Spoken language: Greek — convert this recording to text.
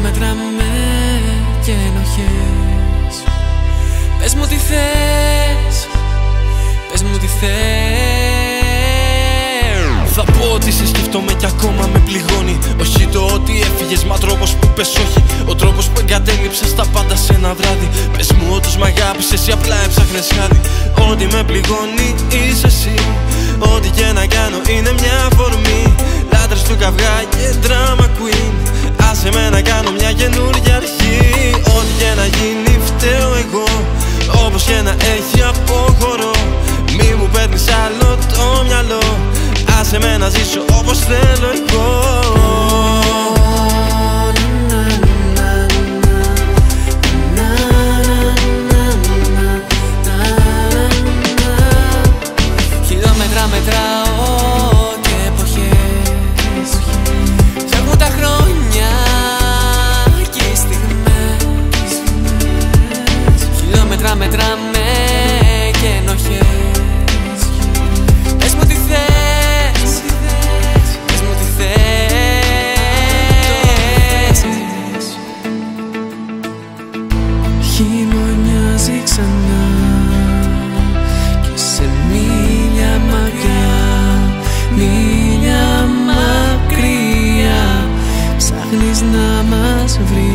μετράμε και ενοχές. Πες μου τι θες, πες μου τι θες. Θα πω ότι σε σκέφτομαι κι ακόμα με πληγώνει. Όχι το ότι έφυγες, μα τρόπος που πες όχι. Ο τρόπος που εγκατέλειψες τα πάντα σε ένα βράδυ. Πες μου ότι μ' αγάπησες ή απλά έψαχνες χάδι. Ό,τι με πληγώνει είσαι εσύ. Ό,τι και να κάνω είναι μια αφορμή. Λάτρες του καυγά και drama queen. Άσε με να κάνω μια καινούργια αρχή. Ό,τι και να γίνει φταίω εγώ. Όπως και να έχει αποχωρώ. Μη μου παίρνεις άλλο το μυαλό. Άσε με να ζήσω όπως θέλω εγώ. Χιλιόμετρα μετράω και εποχές. Φεύγουν τα χρόνια και οι στιγμές. Χιλιόμετρα μετράμε και ενοχές. Πες μου τι θες, πες μου τι θες. Χειμωνιάζει ξανά και σε μίλια μακριά, μίλια μακριά. Ψάχνεις να μας βρεις.